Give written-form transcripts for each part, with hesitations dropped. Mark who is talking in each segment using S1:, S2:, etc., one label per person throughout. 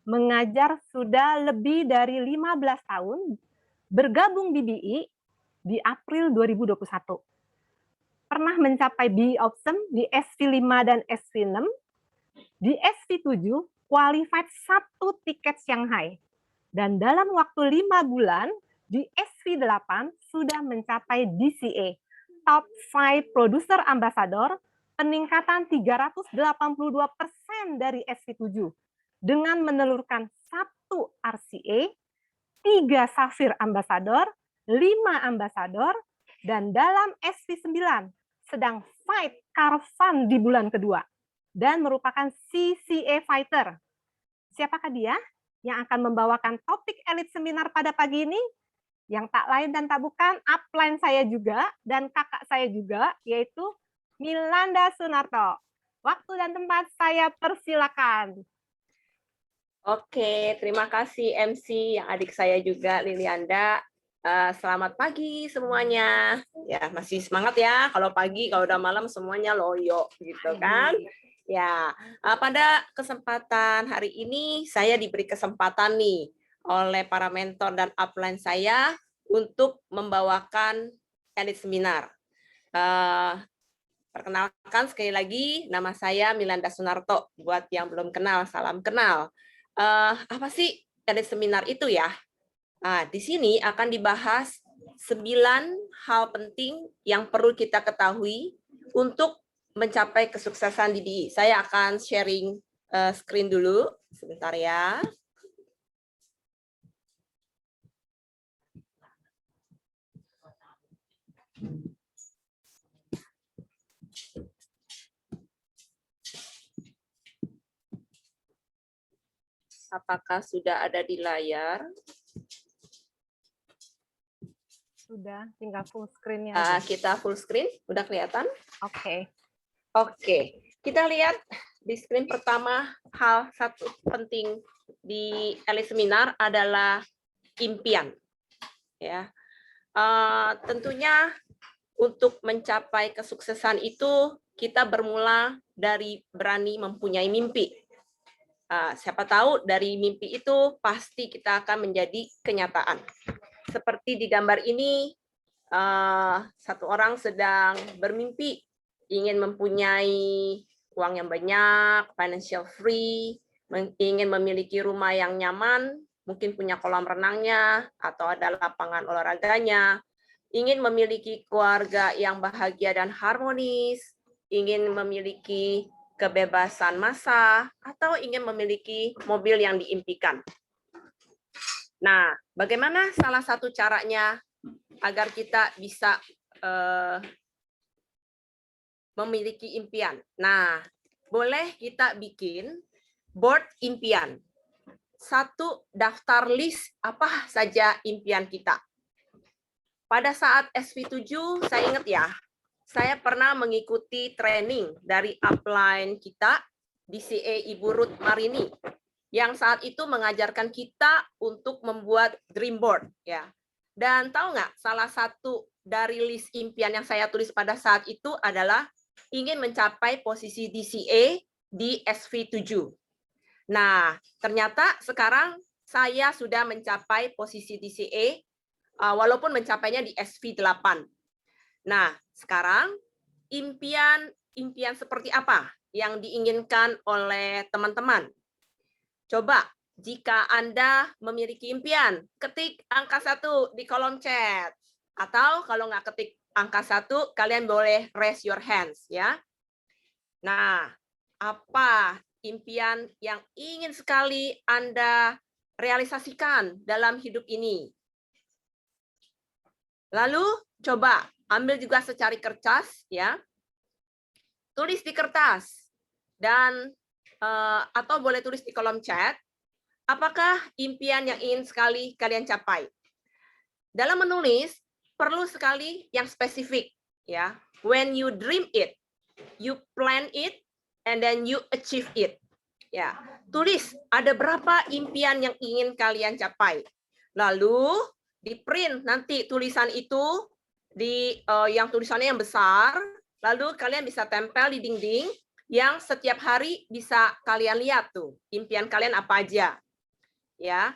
S1: mengajar sudah lebih dari 15 tahun, bergabung di BI di April 2021. Pernah mencapai BI Awesome di SV5 dan SV6, di SV7 qualified 1 tiket Shanghai. Dan dalam waktu 5 bulan, di SV8 sudah mencapai DCA, Top 5 Producer Ambassador, peningkatan 382% dari SV7, dengan menelurkan 1 RCA, 3 Safir Ambassador, 5 Ambassador, dan dalam SV9 sedang fight Caravan di bulan kedua dan merupakan CCA Fighter. Siapakah dia yang akan membawakan topik elit seminar pada pagi ini? Yang tak lain dan tak bukan upline saya juga dan kakak saya juga, yaitu Milanda Sunarto. Waktu dan tempat saya persilakan.
S2: Oke, terima kasih MC yang adik saya juga Lilianda. Selamat pagi semuanya. Ya, masih semangat ya. Kalau pagi, kalau udah malam semuanya loyo gitu kan. Ya, pada kesempatan hari ini saya diberi kesempatan nih oleh para mentor dan upline saya untuk membawakan edit seminar. Perkenalkan sekali lagi, nama saya Milanda Sunarto. Buat yang belum kenal, salam kenal. Apa sih edit seminar itu ya? Nah, di sini akan dibahas 9 hal penting yang perlu kita ketahui untuk mencapai kesuksesan di BI. Saya akan sharing screen dulu, sebentar ya. Apakah sudah ada di layar?
S1: Sudah, tinggal full screen-nya.
S2: Kita full screen, udah kelihatan?
S1: Oke.
S2: Oke, kita lihat di screen pertama, hal satu penting di elit seminar adalah impian. Ya, tentunya untuk mencapai kesuksesan itu kita bermula dari berani mempunyai mimpi. Siapa tahu dari mimpi itu pasti kita akan menjadi kenyataan. Seperti di gambar ini, satu orang sedang bermimpi ingin mempunyai uang yang banyak, financial free, ingin memiliki rumah yang nyaman, mungkin punya kolam renangnya, atau ada lapangan olahraganya, ingin memiliki keluarga yang bahagia dan harmonis, ingin memiliki kebebasan massa, atau ingin memiliki mobil yang diimpikan. Nah, bagaimana salah satu caranya agar kita bisa memiliki impian? Nah, boleh kita bikin board impian. Satu, daftar list apa saja impian kita. Pada saat SV7, saya ingat ya, saya pernah mengikuti training dari upline kita, DCA Ibu Ruth Marini, yang saat itu mengajarkan kita untuk membuat dream board. Ya. Dan tahu nggak, salah satu dari list impian yang saya tulis pada saat itu adalah ingin mencapai posisi DCA di SV7. Nah, ternyata sekarang saya sudah mencapai posisi DCA, walaupun mencapainya di SV8. Nah, sekarang impian seperti apa yang diinginkan oleh teman-teman? Coba, jika Anda memiliki impian, ketik angka 1 di kolom chat. Atau kalau nggak ketik angka 1, kalian boleh raise your hands. Ya. Nah, apa impian yang ingin sekali Anda realisasikan dalam hidup ini? Lalu, coba ambil juga secari kertas, ya. Tulis di kertas. Dan atau boleh tulis di kolom chat, apakah impian yang ingin sekali kalian capai? Dalam menulis, perlu sekali yang spesifik. Ya. When you dream it, you plan it, and then you achieve it. Ya. Tulis, ada berapa impian yang ingin kalian capai. Lalu, di print nanti tulisan itu, yang tulisannya yang besar, lalu kalian bisa tempel di dinding, yang setiap hari bisa kalian lihat tuh, impian kalian apa aja. ya.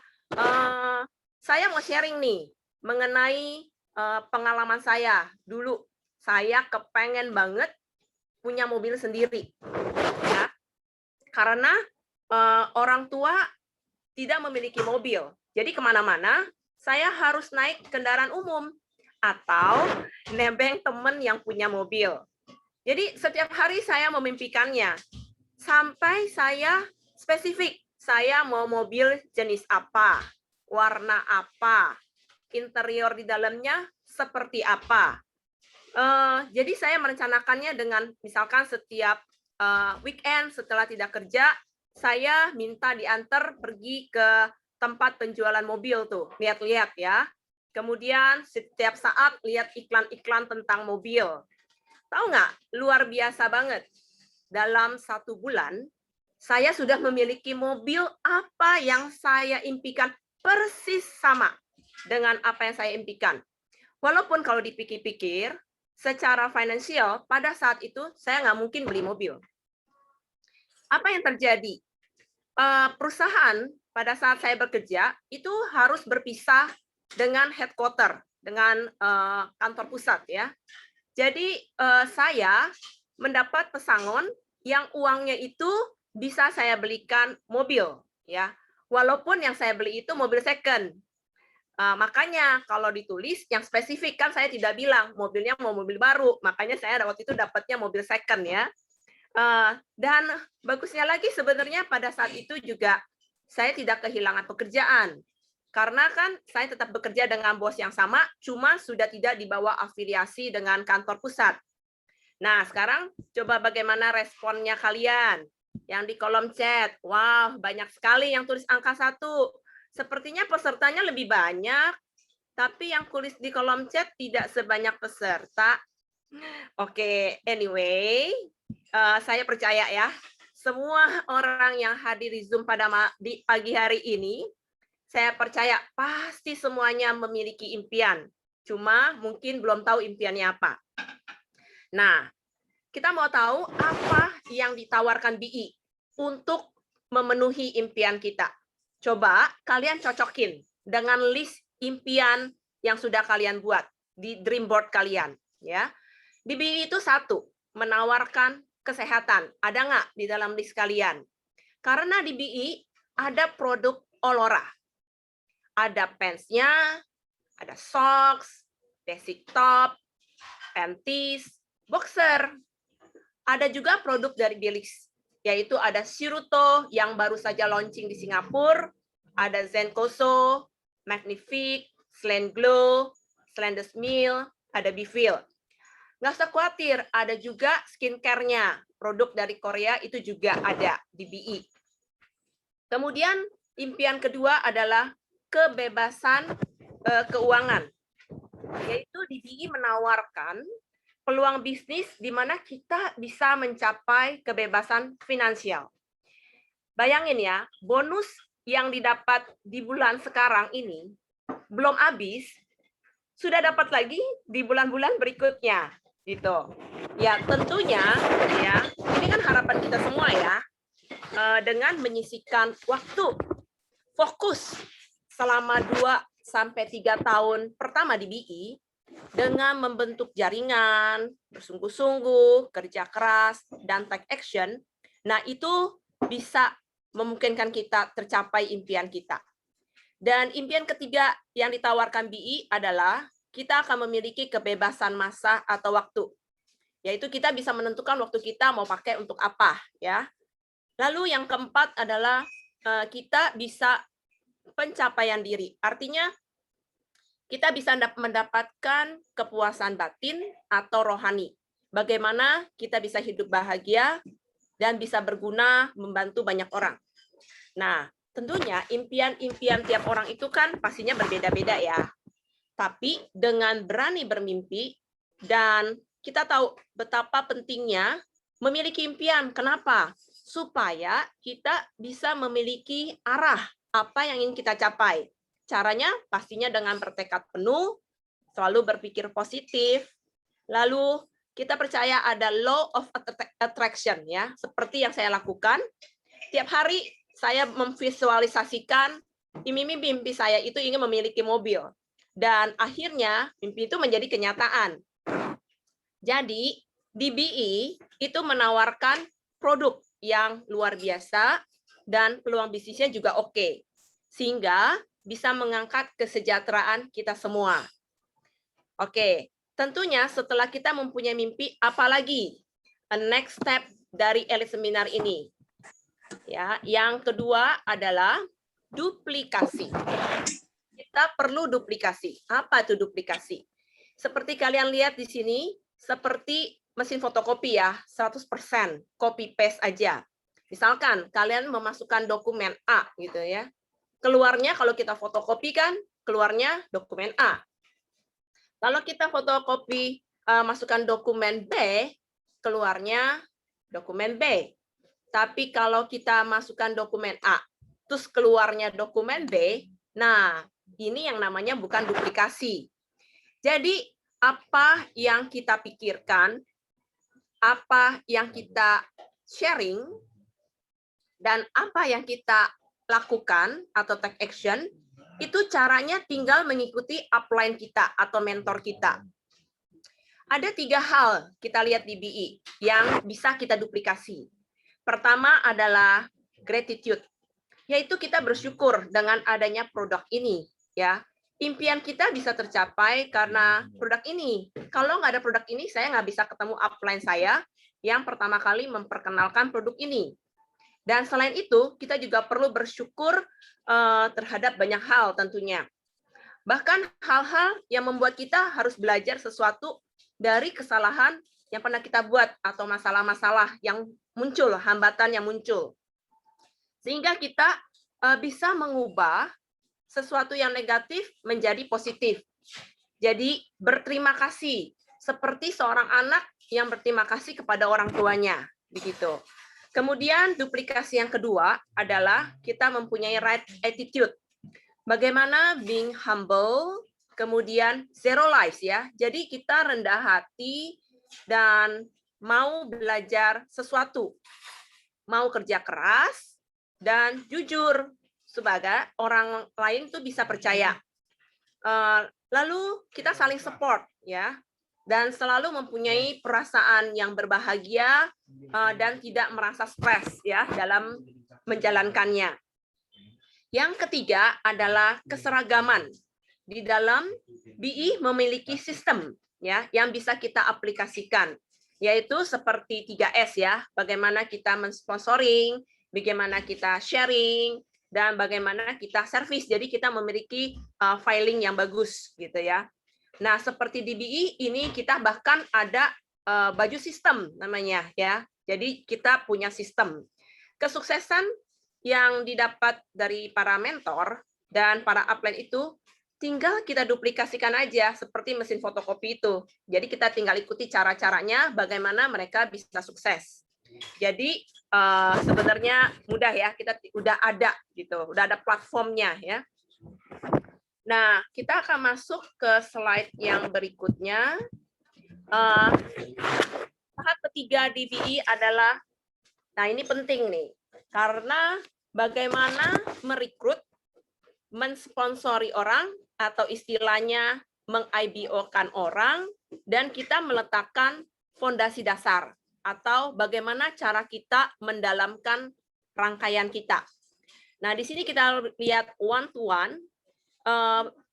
S2: Saya mau sharing nih mengenai pengalaman saya. Dulu saya kepengen banget punya mobil sendiri, ya. Karena orang tua tidak memiliki mobil. Jadi kemana-mana saya harus naik kendaraan umum atau nebeng teman yang punya mobil. Jadi setiap hari saya memimpikannya. Sampai saya spesifik, saya mau mobil jenis apa, warna apa, interior di dalamnya seperti apa. Jadi saya merencanakannya dengan misalkan setiap weekend setelah tidak kerja, saya minta diantar pergi ke tempat penjualan mobil tuh, lihat-lihat ya. Kemudian setiap saat lihat iklan-iklan tentang mobil. Tahu nggak, luar biasa banget. Dalam 1 bulan, saya sudah memiliki mobil apa yang saya impikan, persis sama dengan apa yang saya impikan. Walaupun kalau dipikir-pikir, secara finansial, pada saat itu saya nggak mungkin beli mobil. Apa yang terjadi? Perusahaan pada saat saya bekerja, itu harus berpisah dengan headquarter, dengan kantor pusat ya. Jadi saya mendapat pesangon yang uangnya itu bisa saya belikan mobil ya. Walaupun yang saya beli itu mobil second. Makanya kalau ditulis yang spesifik kan saya tidak bilang mobilnya mau mobil baru. Makanya saya waktu itu dapatnya mobil second ya. Dan bagusnya lagi sebenarnya pada saat itu juga saya tidak kehilangan pekerjaan. Karena kan saya tetap bekerja dengan bos yang sama, cuma sudah tidak dibawa afiliasi dengan kantor pusat. Nah, sekarang coba bagaimana responnya kalian yang di kolom chat. Wow, banyak sekali yang tulis angka 1. Sepertinya pesertanya lebih banyak, tapi yang tulis di kolom chat tidak sebanyak peserta. Oke, anyway, saya percaya ya, semua orang yang hadir di Zoom pada di pagi hari ini, saya percaya pasti semuanya memiliki impian. Cuma mungkin belum tahu impiannya apa. Nah, kita mau tahu apa yang ditawarkan BI untuk memenuhi impian kita. Coba kalian cocokin dengan list impian yang sudah kalian buat di dream board kalian. Ya, di BI itu 1, menawarkan kesehatan. Ada nggak di dalam list kalian? Karena di BI ada produk Olora. Ada pants-nya, ada socks, basic top, panties, boxer. Ada juga produk dari Bilix, yaitu ada Siruto yang baru saja launching di Singapura, ada Zenkoso, Magnifique, Slen Glow, Slender's Meal, ada Bifil. Nggak usah khawatir, ada juga skincare-nya. Produk dari Korea itu juga ada di BI. Kemudian impian kedua adalah kebebasan keuangan, yaitu di BI menawarkan peluang bisnis di mana kita bisa mencapai kebebasan finansial. Bayangin ya, bonus yang didapat di bulan sekarang ini belum habis, sudah dapat lagi di bulan-bulan berikutnya, gitu. Ya tentunya, ya ini kan harapan kita semua ya, dengan menyisihkan waktu, fokus selama 2-3 tahun pertama di BI, dengan membentuk jaringan, bersungguh-sungguh, kerja keras, dan take action, nah itu bisa memungkinkan kita tercapai impian kita. Dan impian ketiga yang ditawarkan BI adalah kita akan memiliki kebebasan masa atau waktu, yaitu kita bisa menentukan waktu kita mau pakai untuk apa, ya. Lalu yang keempat adalah kita bisa pencapaian diri, artinya kita bisa mendapatkan kepuasan batin atau rohani. Bagaimana kita bisa hidup bahagia dan bisa berguna membantu banyak orang. Nah, tentunya impian-impian tiap orang itu kan pastinya berbeda-beda ya. Tapi dengan berani bermimpi dan kita tahu betapa pentingnya memiliki impian. Kenapa? Supaya kita bisa memiliki arah apa yang ingin kita capai. Caranya pastinya dengan bertekad penuh, selalu berpikir positif, lalu kita percaya ada law of attraction ya, seperti yang saya lakukan. Tiap hari saya memvisualisasikan mimpi saya itu ingin memiliki mobil. Dan akhirnya mimpi itu menjadi kenyataan. Jadi DBE itu menawarkan produk yang luar biasa dan peluang bisnisnya juga oke. Sehingga bisa mengangkat kesejahteraan kita semua. Oke, tentunya setelah kita mempunyai mimpi, apalagi next step dari Elite Seminar ini. Ya, yang kedua adalah duplikasi. Kita perlu duplikasi. Apa itu duplikasi? Seperti kalian lihat di sini, seperti mesin fotokopi ya, 100% copy paste aja. Misalkan kalian memasukkan dokumen A gitu ya. Keluarnya kalau kita fotokopi kan, keluarnya dokumen A. Kalau kita fotokopi masukkan dokumen B, keluarnya dokumen B. Tapi kalau kita masukkan dokumen A, terus keluarnya dokumen B, nah ini yang namanya bukan duplikasi. Jadi apa yang kita pikirkan, apa yang kita sharing, dan apa yang kita lakukan atau take action, itu caranya tinggal mengikuti upline kita atau mentor kita. Ada 3 hal kita lihat di BI yang bisa kita duplikasi. Pertama adalah gratitude, yaitu kita bersyukur dengan adanya produk ini. Ya, impian kita bisa tercapai karena produk ini. Kalau nggak ada produk ini, saya nggak bisa ketemu upline saya yang pertama kali memperkenalkan produk ini. Dan selain itu, kita juga perlu bersyukur terhadap banyak hal tentunya. Bahkan hal-hal yang membuat kita harus belajar sesuatu dari kesalahan yang pernah kita buat atau masalah-masalah yang muncul, hambatan yang muncul. Sehingga kita bisa mengubah sesuatu yang negatif menjadi positif. Jadi berterima kasih, seperti seorang anak yang berterima kasih kepada orang tuanya, begitu. Kemudian duplikasi yang kedua adalah kita mempunyai right attitude. Bagaimana being humble, kemudian zero lies ya. Jadi kita rendah hati dan mau belajar sesuatu, mau kerja keras dan jujur sebagai orang lain tuh bisa percaya. Lalu kita saling support ya, dan selalu mempunyai perasaan yang berbahagia dan tidak merasa stres ya dalam menjalankannya. Yang ketiga adalah keseragaman. Di dalam BI memiliki sistem ya yang bisa kita aplikasikan, yaitu seperti 3S ya, bagaimana kita mensponsoring, bagaimana kita sharing, dan bagaimana kita service. Jadi kita memiliki filing yang bagus gitu ya. Nah, seperti di BI ini kita bahkan ada baju sistem namanya ya. Jadi kita punya sistem. Kesuksesan yang didapat dari para mentor dan para upline itu tinggal kita duplikasikan aja seperti mesin fotokopi itu. Jadi kita tinggal ikuti cara-caranya bagaimana mereka bisa sukses. Jadi sebenarnya mudah ya, kita udah ada gitu, udah ada platformnya ya. Nah, kita akan masuk ke slide yang berikutnya. Tahap ketiga di BI adalah, nah ini penting nih, karena bagaimana merekrut, mensponsori orang, atau istilahnya meng-IBO-kan orang, dan kita meletakkan fondasi dasar, atau bagaimana cara kita mendalamkan rangkaian kita. Nah, di sini kita lihat one-to-one,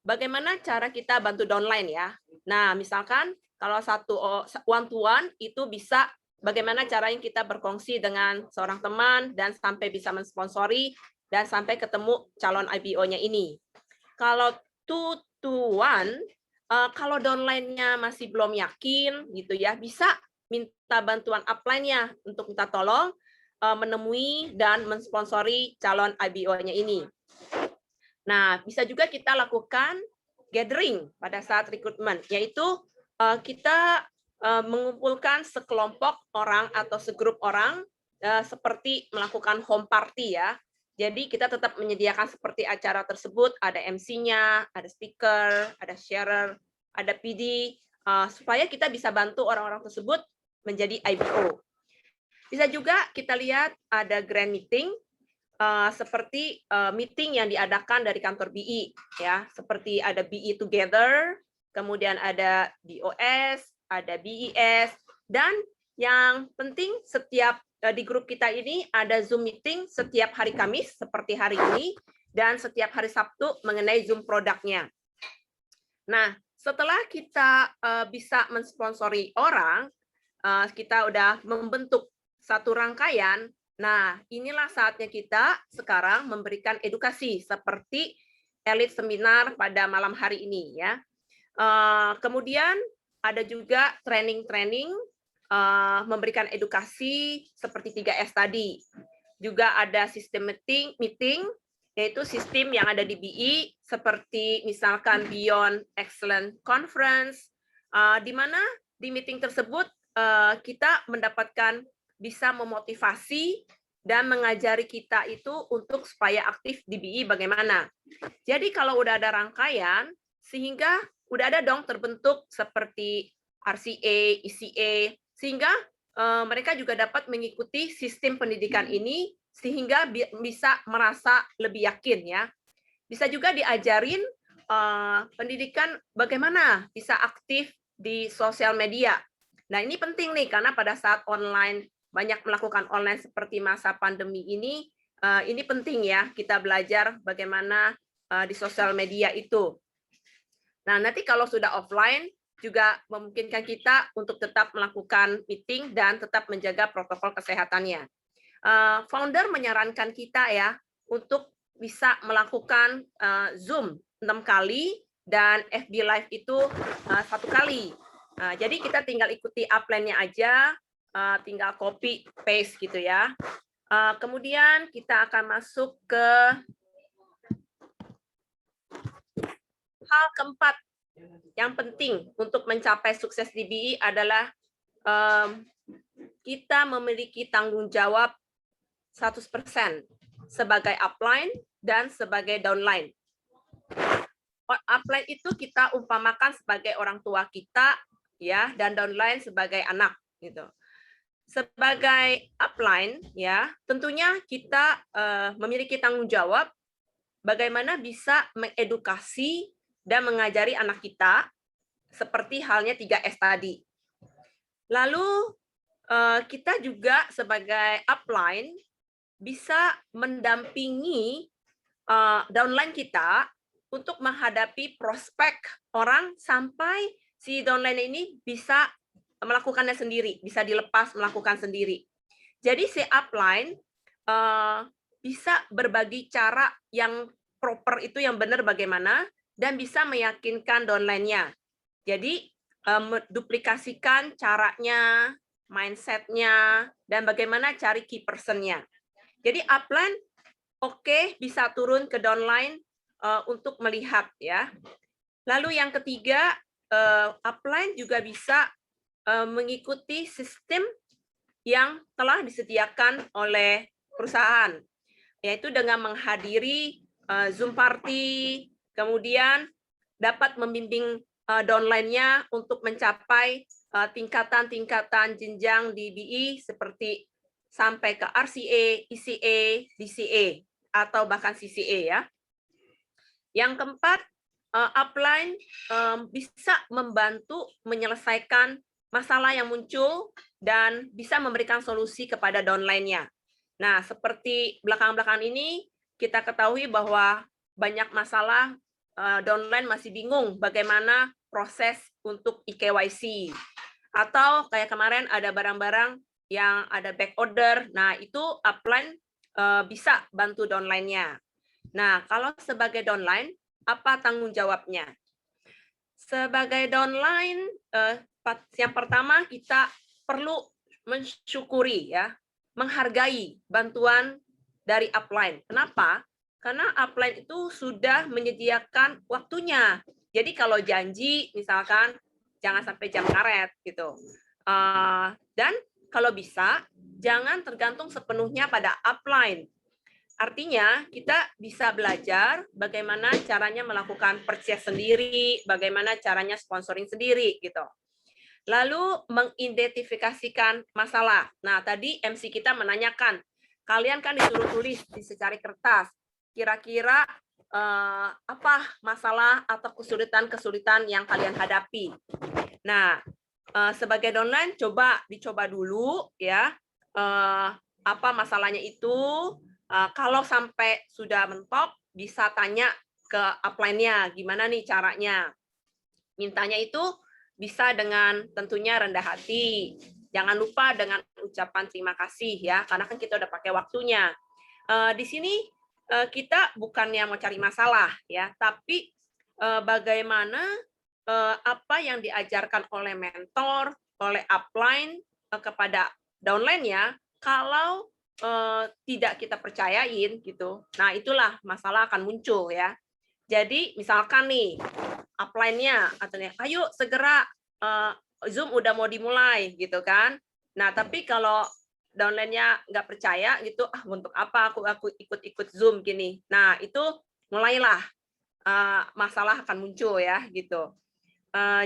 S2: bagaimana cara kita bantu downline ya. Nah, misalkan kalau satu one-to-one itu bisa bagaimana caranya kita berkongsi dengan seorang teman dan sampai bisa mensponsori dan sampai ketemu calon IBO-nya ini. Kalau 2-to-1, kalau downline-nya masih belum yakin gitu ya, bisa minta bantuan upline-nya untuk minta tolong menemui dan mensponsori calon IBO-nya ini. Nah, bisa juga kita lakukan gathering pada saat rekrutmen, yaitu kita mengumpulkan sekelompok orang atau segrup orang seperti melakukan home party ya. Jadi kita tetap menyediakan seperti acara tersebut, ada MC-nya, ada speaker, ada sharer, ada PD, supaya kita bisa bantu orang-orang tersebut menjadi IBO. Bisa juga kita lihat ada grand meeting, seperti meeting yang diadakan dari kantor BI, ya, seperti ada BI Together, kemudian ada BOS, ada BIS, dan yang penting setiap di grup kita ini ada Zoom meeting setiap hari Kamis seperti hari ini, dan setiap hari Sabtu mengenai Zoom produknya. Nah, setelah kita bisa mensponsori orang, kita udah membentuk satu rangkaian. Nah, inilah saatnya kita sekarang memberikan edukasi seperti Elite Seminar pada malam hari ini, ya. Kemudian ada juga training-training, memberikan edukasi seperti 3S tadi. Juga ada sistem meeting, yaitu sistem yang ada di BI seperti misalkan Beyond Excellent Conference, di mana di meeting tersebut kita mendapatkan bisa memotivasi dan mengajari kita itu untuk supaya aktif di BI bagaimana. Jadi kalau udah ada rangkaian, sehingga udah ada dong terbentuk seperti RCA, ECA, sehingga mereka juga dapat mengikuti sistem pendidikan ini sehingga bisa merasa lebih yakin, ya. Bisa juga diajarin pendidikan bagaimana bisa aktif di sosial media. Nah, ini penting nih karena pada saat online banyak melakukan online seperti masa pandemi ini penting ya kita belajar bagaimana di sosial media itu. Nah, nanti kalau sudah offline juga memungkinkan kita untuk tetap melakukan meeting dan tetap menjaga protokol kesehatannya. Founder menyarankan kita ya untuk bisa melakukan Zoom 6 kali dan FB Live itu 1 kali. Jadi kita tinggal ikuti upline-nya aja, tinggal copy paste gitu ya. Kemudian kita akan masuk ke hal keempat yang penting untuk mencapai sukses di BI adalah kita memiliki tanggung jawab 100% sebagai upline dan sebagai downline. Upline itu kita umpamakan sebagai orang tua kita, ya, dan downline sebagai anak, gitu. Sebagai upline, ya, tentunya kita memiliki tanggung jawab bagaimana bisa mengedukasi dan mengajari anak kita seperti halnya 3S tadi. Lalu kita juga sebagai upline bisa mendampingi downline kita untuk menghadapi prospek orang sampai si downline ini bisa melakukannya sendiri, bisa dilepas melakukan sendiri. Jadi si upline bisa berbagi cara yang proper itu yang benar bagaimana dan bisa meyakinkan downline-nya. Jadi duplikasikan caranya, mindset-nya, dan bagaimana cari key person-nya. Jadi upline oke, bisa turun ke downline untuk melihat ya. Lalu yang ketiga, upline juga bisa mengikuti sistem yang telah disediakan oleh perusahaan, yaitu dengan menghadiri Zoom party, kemudian dapat membimbing downline-nya untuk mencapai tingkatan-tingkatan jenjang di BI seperti sampai ke RCA, ECA, DCA, atau bahkan CCA ya. Yang keempat, upline bisa membantu menyelesaikan masalah yang muncul dan bisa memberikan solusi kepada downline-nya. Nah, seperti belakang-belakang ini, kita ketahui bahwa banyak masalah downline masih bingung bagaimana proses untuk eKYC. Atau kayak kemarin ada barang-barang yang ada back order, nah itu upline bisa bantu downline-nya. Nah, kalau sebagai downline, apa tanggung jawabnya? Sebagai downline, yang pertama kita perlu mensyukuri ya, menghargai bantuan dari upline. Kenapa? Karena upline itu sudah menyediakan waktunya. Jadi kalau janji, misalkan jangan sampai jam karet gitu. Dan kalau bisa, jangan tergantung sepenuhnya pada upline. Artinya, kita bisa belajar bagaimana caranya melakukan purchase sendiri, bagaimana caranya sponsoring sendiri gitu. Lalu mengidentifikasikan masalah. Nah, tadi MC kita menanyakan, kalian kan disuruh tulis di secari kertas. Kira-kira apa masalah atau kesulitan-kesulitan yang kalian hadapi. Nah, sebagai downline dicoba dulu ya. Apa masalahnya itu? Kalau sampai sudah mentok, bisa tanya ke upline-nya, gimana nih caranya. Mintanya itu bisa dengan tentunya rendah hati. Jangan lupa dengan ucapan terima kasih ya, karena kan kita udah pakai waktunya. Di sini kita bukannya mau cari masalah ya, tapi bagaimana apa yang diajarkan oleh mentor, oleh upline kepada downline-nya, kalau tidak kita percayain gitu. Nah, itulah masalah akan muncul ya. Jadi misalkan nih upline-nya katanya, ayo segera Zoom udah mau dimulai gitu kan. Nah, tapi kalau downline-nya nggak percaya gitu, untuk apa aku ikut-ikut Zoom gini. Nah, itu mulailah masalah akan muncul ya gitu.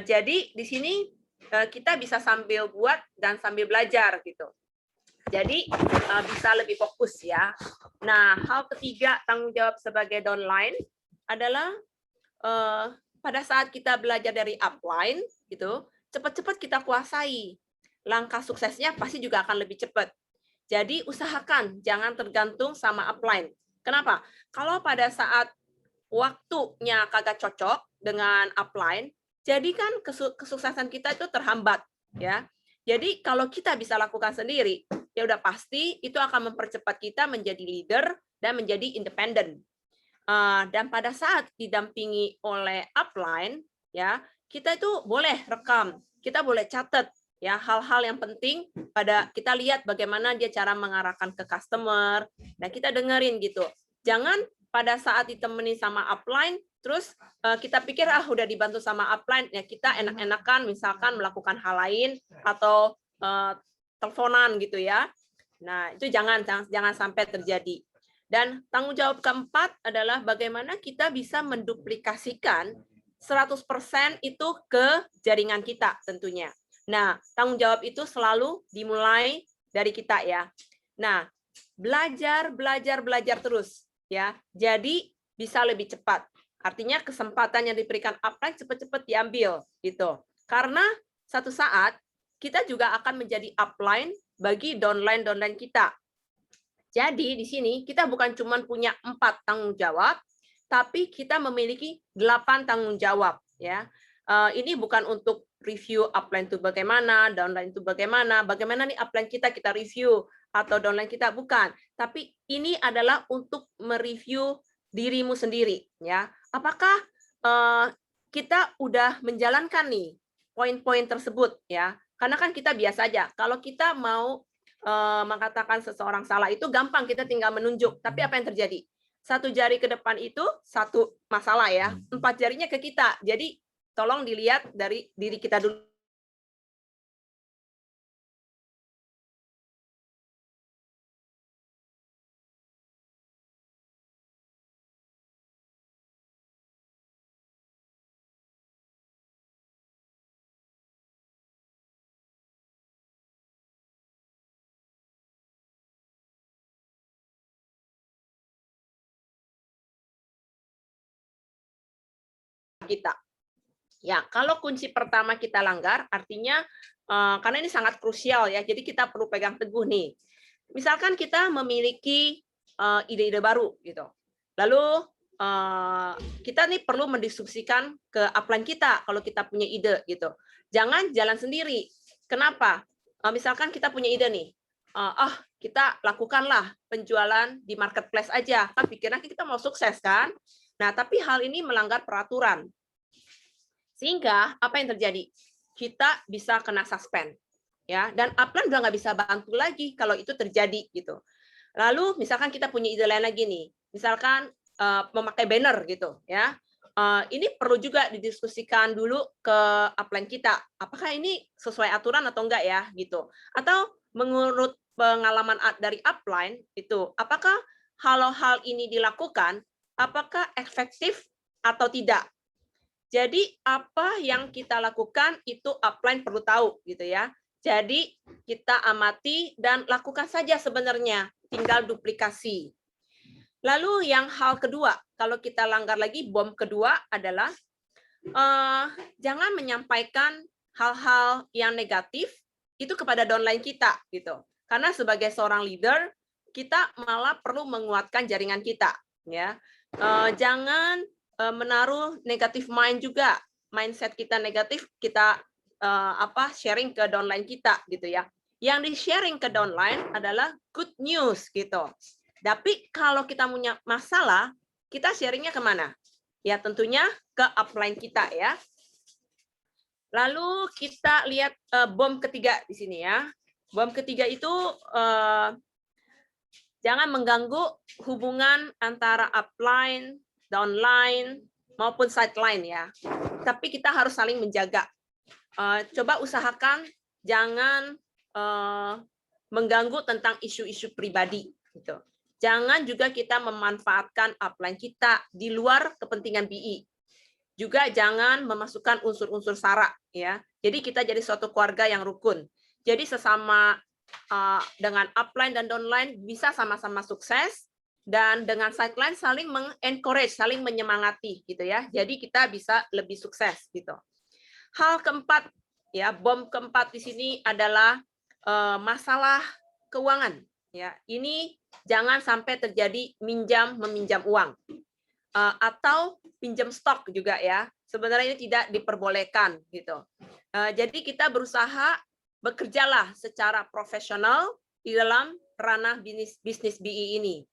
S2: Jadi di sini kita bisa sambil buat dan sambil belajar gitu. Jadi bisa lebih fokus ya. Nah, hal ketiga tanggung jawab sebagai downline adalah pada saat kita belajar dari upline gitu, cepat-cepat kita kuasai. Langkah suksesnya pasti juga akan lebih cepat. Jadi usahakan jangan tergantung sama upline. Kenapa? Kalau pada saat waktunya kagak cocok dengan upline, jadi kan kesuksesan kita itu terhambat ya. Jadi kalau kita bisa lakukan sendiri, ya udah pasti itu akan mempercepat kita menjadi leader dan menjadi independen. Dan pada saat didampingi oleh upline, ya kita itu boleh rekam, kita boleh catat ya hal-hal yang penting. Kita lihat bagaimana dia cara mengarahkan ke customer, dan kita dengerin gitu. Jangan pada saat ditemani sama upline, terus kita pikir udah dibantu sama upline, ya kita enak-enakan misalkan melakukan hal lain atau teleponan gitu ya. Nah itu jangan sampai terjadi. Dan tanggung jawab keempat adalah bagaimana kita bisa menduplikasikan 100% itu ke jaringan kita tentunya. Nah, tanggung jawab itu selalu dimulai dari kita ya. Nah, belajar terus ya. Jadi bisa lebih cepat. Artinya kesempatan yang diberikan upline cepat-cepat diambil gitu. Karena satu saat kita juga akan menjadi upline bagi downline kita. Jadi di sini kita bukan cuma punya 4 tanggung jawab, tapi kita memiliki 8 tanggung jawab ya. Ini bukan untuk review upline itu bagaimana, downline itu bagaimana nih upline kita review atau downline kita, bukan. Tapi ini adalah untuk mereview dirimu sendiri ya. Apakah kita udah menjalankan nih poin-poin tersebut ya? Karena kan kita biasa aja. Kalau kita mau mengatakan seseorang salah itu gampang, kita tinggal menunjuk. Tapi apa yang terjadi? 1 jari ke depan itu 1 masalah ya, 4 jarinya ke kita. Jadi tolong dilihat dari diri kita dulu. Kita. Ya, kalau kunci pertama kita langgar, artinya karena ini sangat krusial ya, jadi kita perlu pegang teguh nih. Misalkan kita memiliki ide-ide baru gitu. Lalu kita nih perlu mendiskusikan ke upline kita kalau kita punya ide gitu. Jangan jalan sendiri. Kenapa? Misalkan kita punya ide nih. Kita lakukanlah penjualan di marketplace aja. Kan pikirannya kita mau sukses kan? Nah, tapi hal ini melanggar peraturan. Sehingga apa yang terjadi? Kita bisa kena suspend. Ya, dan upline udah nggak bisa bantu lagi kalau itu terjadi gitu. Lalu misalkan kita punya ide lain lagi nih. Misalkan memakai banner gitu ya. Ini perlu juga didiskusikan dulu ke upline kita. Apakah ini sesuai aturan atau enggak ya gitu. Atau menurut pengalaman dari upline itu, apakah hal-hal ini dilakukan, apakah efektif atau tidak. Jadi apa yang kita lakukan itu upline perlu tahu gitu ya. Jadi kita amati dan lakukan saja sebenarnya. tinggal duplikasi. Lalu yang hal kedua, kalau kita langgar lagi, bom kedua adalah jangan menyampaikan hal-hal yang negatif itu kepada downline kita gitu. Karena sebagai seorang leader, kita malah perlu menguatkan jaringan kita, ya. Jangan menaruh negatif mind juga, mindset kita negatif, kita sharing ke downline kita gitu ya. Yang di-sharing ke downline adalah good news gitu. Tapi kalau kita punya masalah, kita sharingnya kemana? Ya tentunya ke upline kita ya. Lalu kita lihat bom ketiga di sini ya. Bom ketiga itu jangan mengganggu hubungan antara upline, downline, maupun sideline ya. Tapi kita harus saling menjaga. Coba usahakan jangan mengganggu tentang isu-isu pribadi gitu. Jangan juga kita memanfaatkan upline kita di luar kepentingan BI. Juga jangan memasukkan unsur-unsur sara ya. Jadi kita jadi suatu keluarga yang rukun. Jadi sesama dengan upline dan downline bisa sama-sama sukses, dan dengan sideline saling mengencourage, saling menyemangati gitu ya. Jadi kita bisa lebih sukses gitu. Hal keempat ya, bom keempat di sini adalah masalah keuangan ya. Ini jangan sampai terjadi minjam meminjam uang atau pinjam stok juga ya. Sebenarnya ini tidak diperbolehkan gitu. Jadi kita berusaha bekerjalah secara profesional di dalam ranah bisnis BI ini.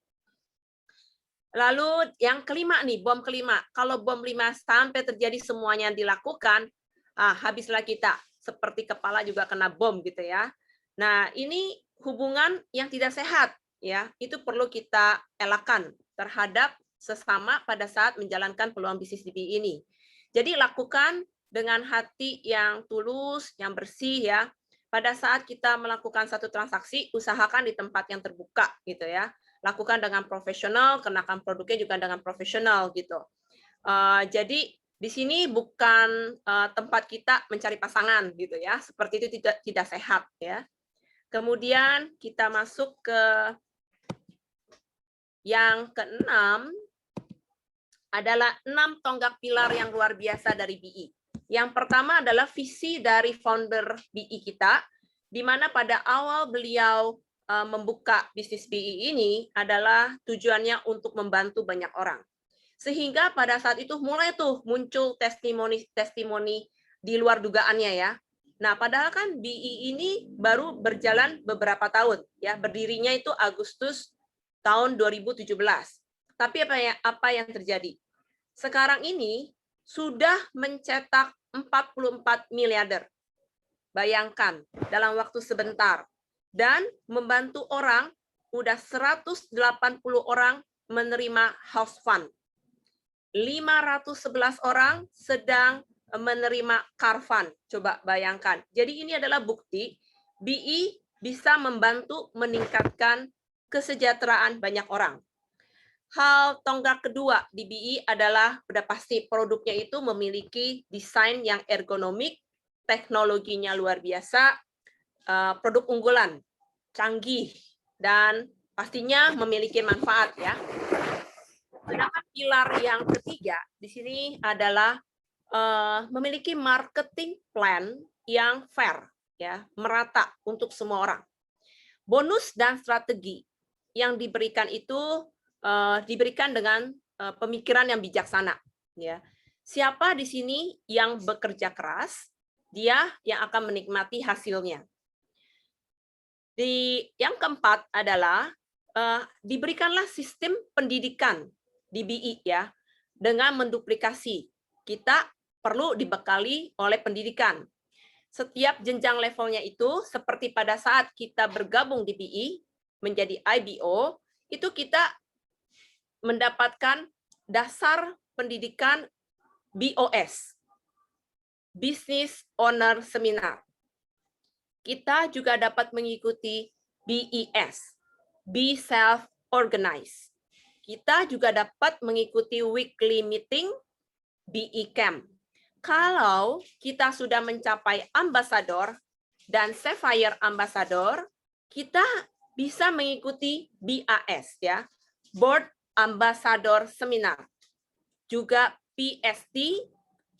S2: Lalu yang kelima nih, bom kelima. Kalau bom 5 sampai terjadi semuanya dilakukan, habislah kita. Seperti kepala juga kena bom gitu ya. Nah, ini hubungan yang tidak sehat ya. Itu perlu kita elakkan terhadap sesama pada saat menjalankan peluang bisnis di BI ini. Jadi lakukan dengan hati yang tulus, yang bersih ya. Pada saat kita melakukan satu transaksi, usahakan di tempat yang terbuka gitu ya. Lakukan dengan profesional, kenakan produknya juga dengan profesional gitu. Jadi di sini bukan tempat kita mencari pasangan gitu ya. Seperti itu tidak sehat ya. Kemudian kita masuk ke yang keenam, adalah 6 tonggak pilar yang luar biasa dari BI. Yang pertama adalah visi dari founder BI kita, di mana pada awal beliau membuka bisnis BI ini adalah tujuannya untuk membantu banyak orang. Sehingga pada saat itu mulai tuh muncul testimoni di luar dugaannya ya. Nah, padahal kan BI ini baru berjalan beberapa tahun ya, berdirinya itu Agustus tahun 2017. Tapi apa yang terjadi? Sekarang ini sudah mencetak 44 miliarder. Bayangkan, dalam waktu sebentar. Dan membantu orang, udah 180 orang menerima house fund. 511 orang sedang menerima car fund. Coba bayangkan. Jadi ini adalah bukti BI bisa membantu meningkatkan kesejahteraan banyak orang. Hal tonggak kedua di BI adalah udah pasti produknya itu memiliki desain yang ergonomik, teknologinya luar biasa, produk unggulan, canggih, dan pastinya memiliki manfaat ya. Sedangkan pilar yang ketiga di sini adalah memiliki marketing plan yang fair ya, merata untuk semua orang. Bonus dan strategi yang diberikan itu diberikan dengan pemikiran yang bijaksana ya. Siapa di sini yang bekerja keras, dia yang akan menikmati hasilnya. Yang keempat adalah diberikanlah sistem pendidikan di BI ya, dengan menduplikasi. Kita perlu dibekali oleh pendidikan. Setiap jenjang levelnya itu seperti pada saat kita bergabung di BI menjadi IBO, itu kita mendapatkan dasar pendidikan BOS, Business Owner Seminar. Kita juga dapat mengikuti BES, Be Self-Organized. Kita juga dapat mengikuti weekly meeting, BI Camp. Kalau kita sudah mencapai ambassador dan Sapphire Ambassador, kita bisa mengikuti BAS ya, Board Ambassador Seminar. Juga PST,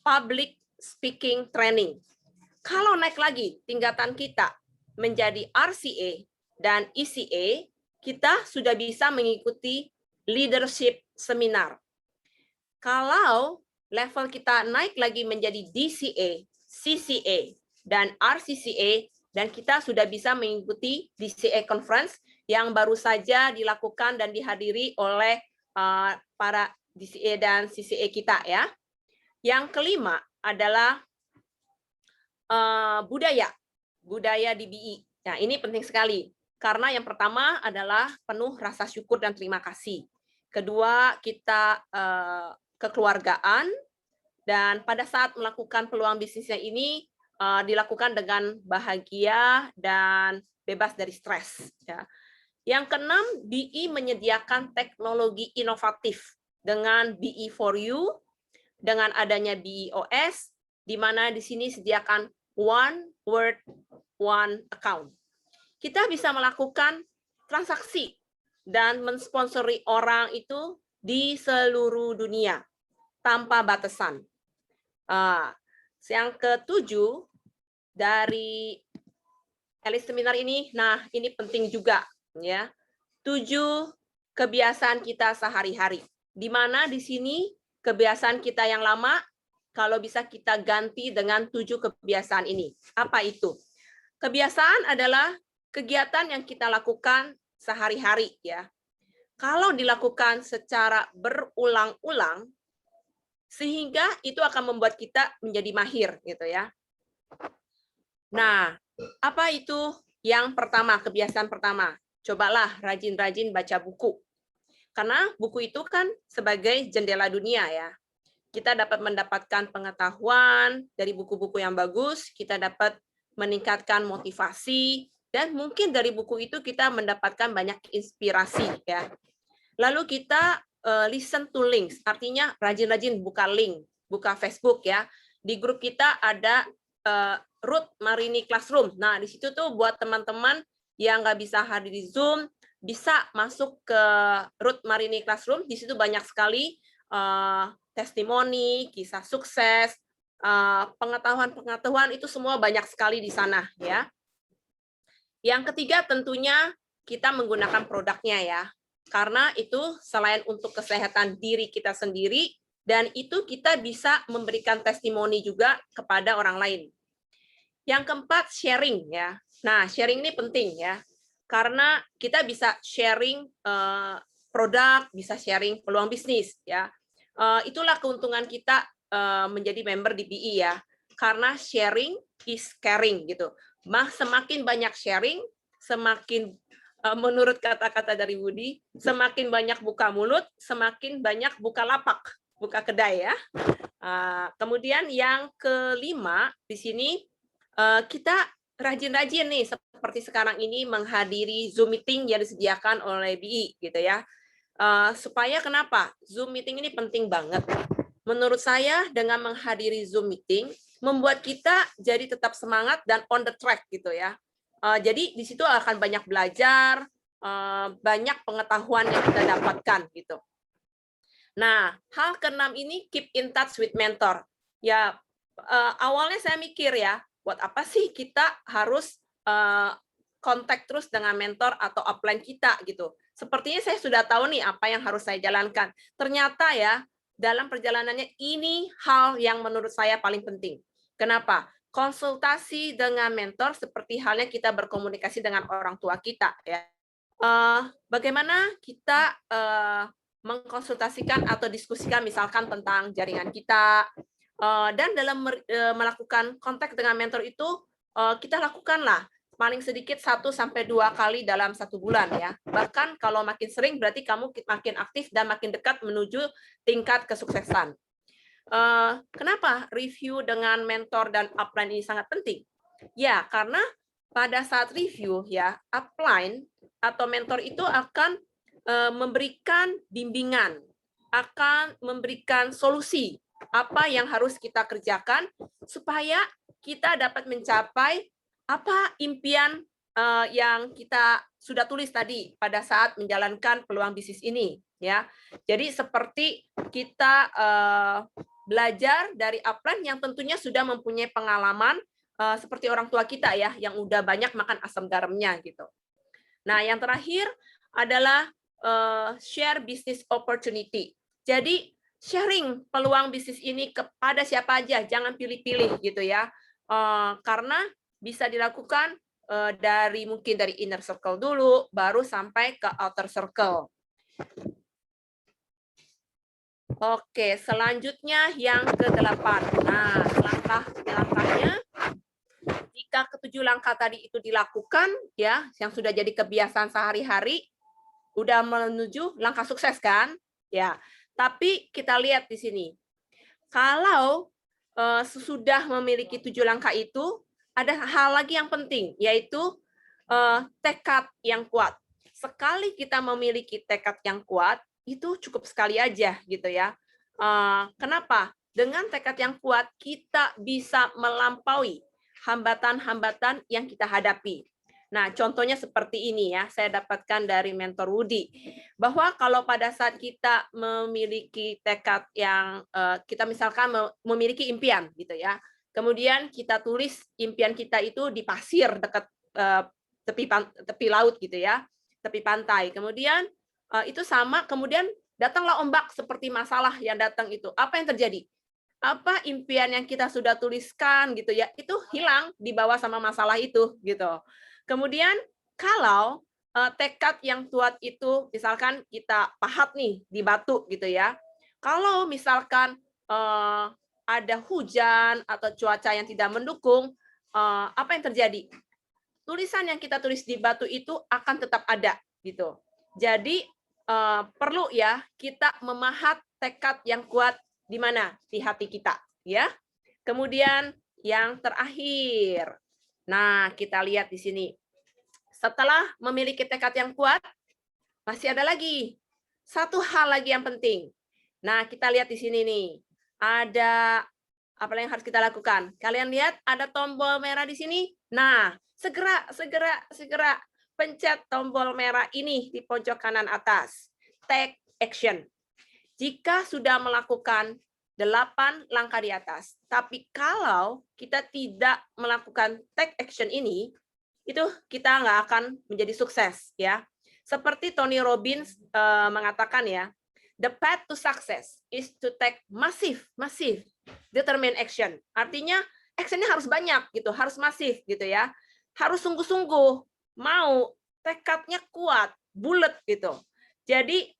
S2: Public Speaking Training. Kalau naik lagi tingkatan kita menjadi RCA dan ECA, kita sudah bisa mengikuti Leadership Seminar. Kalau level kita naik lagi menjadi DCA, CCA, dan RCCA, dan kita sudah bisa mengikuti DCA Conference yang baru saja dilakukan dan dihadiri oleh para DCA dan CCA kita ya. Yang kelima adalah budaya di BI. Nah, ini penting sekali karena yang pertama adalah penuh rasa syukur dan terima kasih. Kedua, kita kekeluargaan, dan pada saat melakukan peluang bisnisnya ini dilakukan dengan bahagia dan bebas dari stres. Ya. Yang keenam, BI menyediakan teknologi inovatif dengan BI for You, dengan adanya BIOS, di mana di sini sediakan one word, one account. Kita bisa melakukan transaksi dan mensponsori orang itu di seluruh dunia tanpa batasan. Yang ketujuh dari elit seminar ini, nah ini penting juga ya. 7 kebiasaan kita sehari-hari. Di mana di sini kebiasaan kita yang lama kalau bisa kita ganti dengan 7 kebiasaan ini. Apa itu? Kebiasaan adalah kegiatan yang kita lakukan sehari-hari ya. Kalau dilakukan secara berulang-ulang, sehingga itu akan membuat kita menjadi mahir gitu ya. Nah, apa itu yang pertama, kebiasaan pertama? Cobalah rajin-rajin baca buku. Karena buku itu kan sebagai jendela dunia ya. Kita dapat mendapatkan pengetahuan dari buku-buku yang bagus, kita dapat meningkatkan motivasi, dan mungkin dari buku itu kita mendapatkan banyak inspirasi ya. Lalu kita listen to links, artinya rajin-rajin buka link, buka Facebook ya. Di grup kita ada Ruth Marini Classroom. Nah, di situ tuh buat teman-teman yang nggak bisa hadir di Zoom, bisa masuk ke Ruth Marini Classroom. Di situ banyak sekali testimoni, kisah sukses, pengetahuan-pengetahuan itu semua banyak sekali di sana ya. Yang ketiga tentunya kita menggunakan produknya ya. Karena itu selain untuk kesehatan diri kita sendiri, dan itu kita bisa memberikan testimoni juga kepada orang lain. Yang keempat, sharing ya. Nah, sharing ini penting ya. Karena kita bisa sharing produk, bisa sharing peluang bisnis ya. Itulah keuntungan kita menjadi member di BI ya. Karena sharing is caring gitu. Semakin banyak sharing, semakin menurut kata-kata dari Budi, semakin banyak buka mulut, semakin banyak buka lapak, buka kedai ya. Kemudian yang kelima di sini kita rajin-rajin nih seperti sekarang ini menghadiri Zoom meeting yang disediakan oleh BI gitu ya. Supaya kenapa? Zoom meeting ini penting banget. Menurut saya dengan menghadiri Zoom meeting membuat kita jadi tetap semangat dan on the track gitu ya. Jadi di situ akan banyak belajar, banyak pengetahuan yang kita dapatkan gitu. Nah, hal keenam ini keep in touch with mentor. Ya, awalnya saya mikir ya, buat apa sih kita harus kontak terus dengan mentor atau upline kita gitu. Sepertinya saya sudah tahu nih apa yang harus saya jalankan. Ternyata ya, dalam perjalanannya ini hal yang menurut saya paling penting. Kenapa? Konsultasi dengan mentor seperti halnya kita berkomunikasi dengan orang tua kita ya. Bagaimana kita mengkonsultasikan atau diskusikan misalkan tentang jaringan kita, dan dalam melakukan kontak dengan mentor itu kita lakukanlah paling sedikit 1-2 kali dalam 1 bulan ya. Bahkan kalau makin sering berarti kamu makin aktif dan makin dekat menuju tingkat kesuksesan. Kenapa review dengan mentor dan upline ini sangat penting? Ya, karena pada saat review ya, upline atau mentor itu akan memberikan bimbingan, akan memberikan solusi apa yang harus kita kerjakan supaya kita dapat mencapai apa impian yang kita sudah tulis tadi pada saat menjalankan peluang bisnis ini, ya. Jadi seperti kita belajar dari upline yang tentunya sudah mempunyai pengalaman seperti orang tua kita ya, yang udah banyak makan asam garamnya gitu. Nah, yang terakhir adalah share business opportunity. Jadi sharing peluang bisnis ini kepada siapa aja, jangan pilih-pilih gitu ya. Karena bisa dilakukan mungkin dari inner circle dulu, baru sampai ke outer circle. Oke, selanjutnya yang ke-8. Nah, langkahnya, jika ke-7 langkah tadi itu dilakukan, ya, yang sudah jadi kebiasaan sehari-hari, udah menuju langkah sukses kan? Ya, tapi kita lihat di sini. Kalau sesudah memiliki 7 langkah itu, ada hal lagi yang penting, yaitu tekad yang kuat. Sekali kita memiliki tekad yang kuat, itu cukup sekali aja gitu ya. Kenapa? Dengan tekad yang kuat, kita bisa melampaui hambatan-hambatan yang kita hadapi. Nah, contohnya seperti ini ya, saya dapatkan dari mentor Woody, bahwa kalau pada saat kita memiliki tekad yang kita misalkan memiliki impian gitu ya, kemudian kita tulis impian kita itu di pasir dekat tepi laut gitu ya, tepi pantai. Kemudian itu sama, kemudian datanglah ombak seperti masalah yang datang itu. Apa yang terjadi? Apa impian yang kita sudah tuliskan gitu ya, itu hilang dibawa sama masalah itu gitu. Kemudian kalau tekad yang kuat itu misalkan kita pahat nih di batu gitu ya. Kalau misalkan ada hujan atau cuaca yang tidak mendukung, apa yang terjadi? Tulisan yang kita tulis di batu itu akan tetap ada gitu. Jadi perlu ya kita memahat tekad yang kuat di mana? Di hati kita, ya. Kemudian yang terakhir. Nah, kita lihat di sini. Setelah memiliki tekad yang kuat, masih ada lagi satu hal lagi yang penting. Nah, kita lihat di sini nih. Ada apa yang harus kita lakukan? Kalian lihat ada tombol merah di sini? Nah, segera pencet tombol merah ini di pojok kanan atas. Take action. Jika sudah melakukan 8 langkah di atas, tapi kalau kita tidak melakukan take action ini, itu kita nggak akan menjadi sukses ya. Seperti Tony Robbins mengatakan ya, the path to success is to take massive determined action. Artinya actionnya harus banyak gitu, harus masif gitu ya. Harus sungguh-sungguh, mau, tekadnya kuat, bulat gitu. Jadi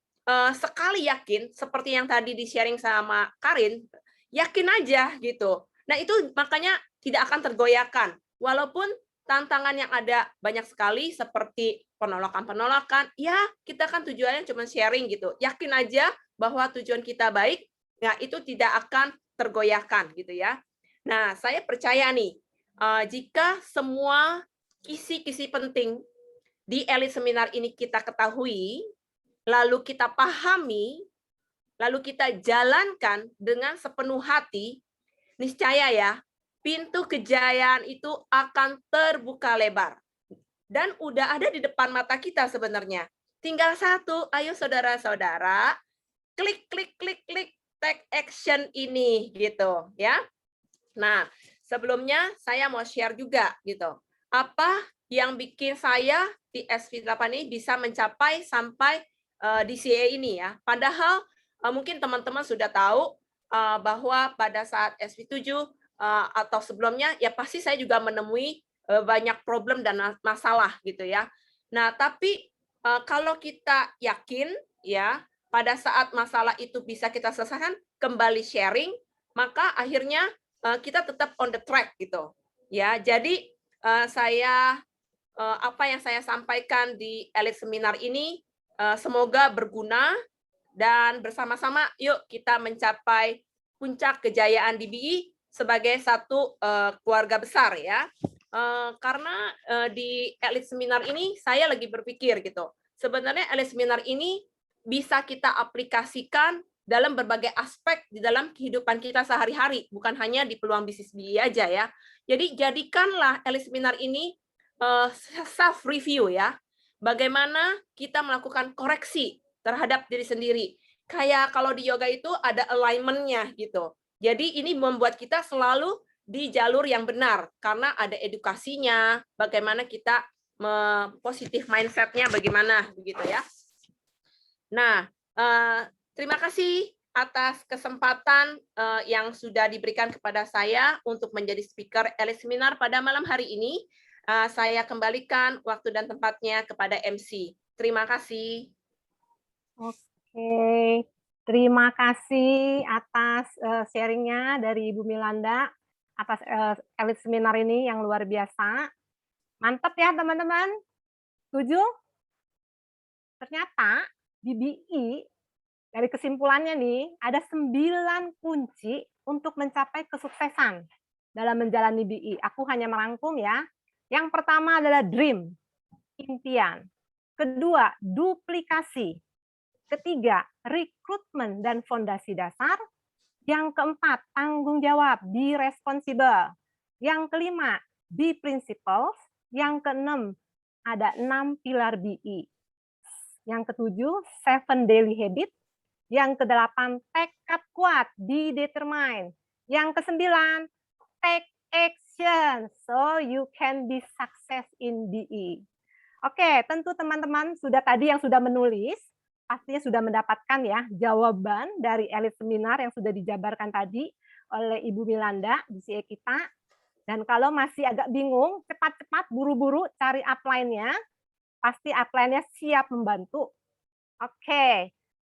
S2: sekali yakin, seperti yang tadi di-sharing sama Karin, yakin aja gitu. Nah itu makanya tidak akan tergoyahkan. Walaupun tantangan yang ada banyak sekali seperti penolakan-penolakan, ya kita kan tujuannya cuma sharing gitu. Yakin aja bahwa tujuan kita baik, ya itu tidak akan tergoyahkan gitu ya. Nah, saya percaya nih, jika semua kisi-kisi penting di Elite Seminar ini kita ketahui, lalu kita pahami, lalu kita jalankan dengan sepenuh hati, niscaya ya, pintu kejayaan itu akan terbuka lebar. Dan udah ada di depan mata kita sebenarnya. Tinggal satu, ayo saudara-saudara, klik take action ini gitu ya. Nah, sebelumnya saya mau share juga gitu. Apa yang bikin saya di SV8 ini bisa mencapai sampai DCA ini ya. Padahal mungkin teman-teman sudah tahu bahwa pada saat SV7 atau sebelumnya ya pasti saya juga menemui banyak problem dan masalah gitu ya. Nah, tapi kalau kita yakin ya pada saat masalah itu bisa kita selesaikan, kembali sharing, maka akhirnya kita tetap on the track gitu. Ya, jadi apa yang saya sampaikan di Elite Seminar ini semoga berguna dan bersama-sama yuk kita mencapai puncak kejayaan DBI sebagai satu keluarga besar ya. Karena di Elite Seminar ini saya lagi berpikir gitu. Sebenarnya Elite Seminar ini bisa kita aplikasikan dalam berbagai aspek di dalam kehidupan kita sehari-hari, bukan hanya di peluang bisnis BI aja ya. Jadi jadikanlah Elite Seminar ini self review ya. Bagaimana kita melakukan koreksi terhadap diri sendiri. Kayak kalau di yoga itu ada alignment-nya gitu. Jadi ini membuat kita selalu di jalur yang benar karena ada edukasinya, bagaimana kita positif mindset-nya bagaimana begitu ya. Nah, terima kasih atas kesempatan yang sudah diberikan kepada saya untuk menjadi speaker Elite Seminar pada malam hari ini. Saya kembalikan waktu dan tempatnya kepada MC. Terima kasih.
S1: Oke, terima kasih atas sharingnya dari Ibu Milanda atas Elite Seminar ini yang luar biasa. Mantap ya teman-teman. Setuju? Ternyata di BI dari kesimpulannya nih ada 9 kunci untuk mencapai kesuksesan dalam menjalani BI. Aku hanya merangkum ya. Yang pertama adalah dream, impian. Kedua, duplikasi. Ketiga, rekrutmen dan fondasi dasar. Yang keempat, tanggung jawab, be responsible. Yang kelima, be principles. Yang keenam, ada 6 pilar BI. Yang ketujuh, 7 daily habit. Yang kedelapan, tekad kuat, be determined. Yang kesembilan, take action, so you can be success in BI. Oke, tentu teman-teman tadi yang sudah menulis, pastinya sudah mendapatkan ya jawaban dari Elite Seminar yang sudah dijabarkan tadi oleh Ibu Milanda di CE kita. Dan kalau masih agak bingung, cepat-cepat buru-buru cari upline-nya, pasti upline-nya siap membantu. Oke,